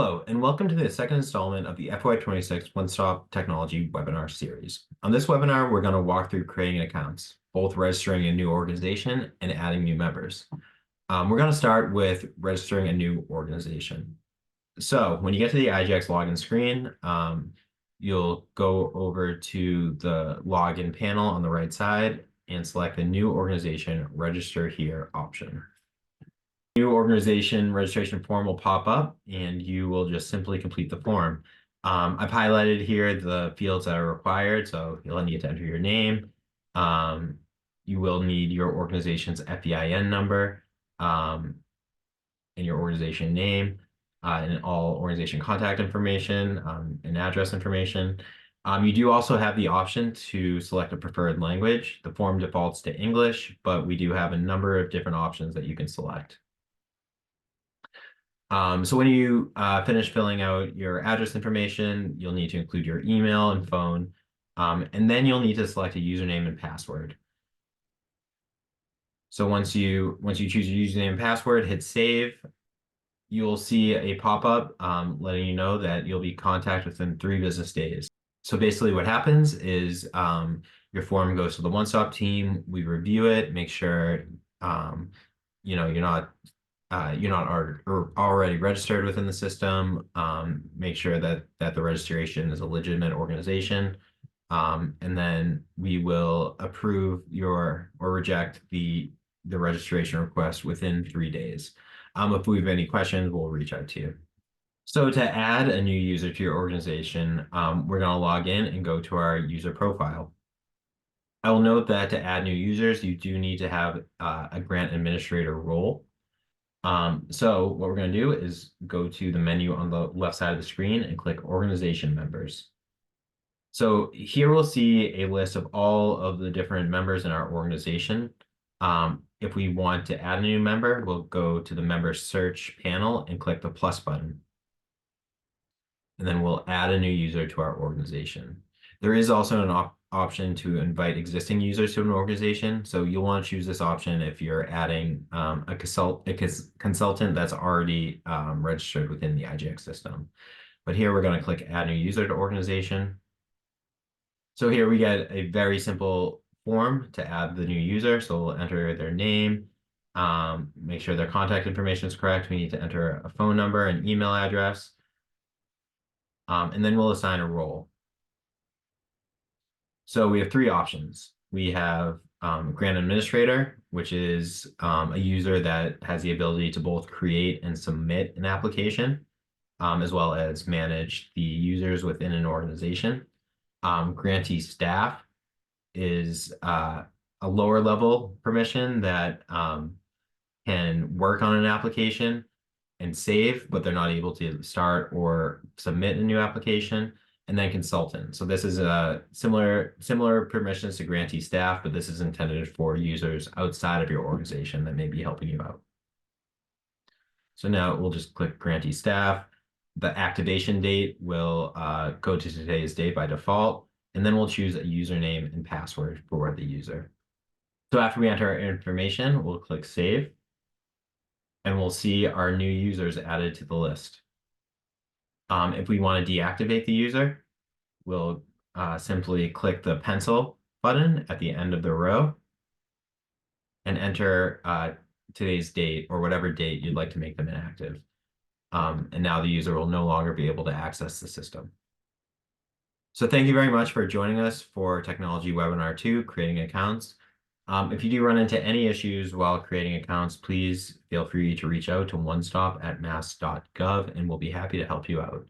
Hello, and welcome to the second installment of the FY26 One Stop Technology webinar series. On this webinar, we're going to walk through creating accounts, both registering a new organization and adding new members. We're going to start with registering a new organization. So when you get to the IGX login screen, you'll go over to the login panel on the right side and select the new organization register here option. New organization registration form will pop up and you will just simply complete the form. I've highlighted here the fields that are required, so you'll need to enter your name. You will need your organization's FEIN number and your organization name and all organization contact information and address information. You do also have the option to select a preferred language. The form defaults to English, but we do have a number of different options that you can select. So when you finish filling out your address information, you'll need to include your email and phone, and then you'll need to select a username and password. So once you choose your username and password, hit save. You'll see a pop-up letting you know that you'll be contacted within 3 business days. So basically what happens is your form goes to the One Stop team. We review it, make sure you're not already registered within the system, make sure that the registration is a legitimate organization, and then we will approve or reject the registration request within 3 days. If we have any questions, we'll reach out to you. So to add a new user to your organization, we're going to log in and go to our user profile. I will note that to add new users, you do need to have a grant administrator role. So what we're going to do is go to the menu on the left side of the screen and click Organization Members. So here we'll see a list of all of the different members in our organization. If we want to add a new member, we'll go to the Member Search panel and click the plus button. And then we'll add a new user to our organization. There is also an option to invite existing users to an organization. So you'll want to choose this option if you're adding a consultant that's already registered within the IGX system. But here we're going to click Add New User to Organization. So here we get a very simple form to add the new user. So we'll enter their name, make sure their contact information is correct. We need to enter a phone number and email address. And then we'll assign a role. So we have 3 options. We have Grant Administrator, which is a user that has the ability to both create and submit an application, as well as manage the users within an organization. Grantee Staff is a lower level permission that can work on an application and save, but they're not able to start or submit a new application. And then Consultant. So this is a similar permissions to Grantee Staff, but this is intended for users outside of your organization that may be helping you out. So now we'll just click Grantee Staff. The activation date will go to today's date by default, and then we'll choose a username and password for the user. So after we enter our information, we'll click Save, and we'll see our new users added to the list. If we want to deactivate the user, we'll simply click the pencil button at the end of the row and enter today's date or whatever date you'd like to make them inactive. And now the user will no longer be able to access the system. So thank you very much for joining us for Technology Webinar 2, Creating Accounts. If you do run into any issues while creating accounts, please feel free to reach out to onestop@mass.gov and we'll be happy to help you out.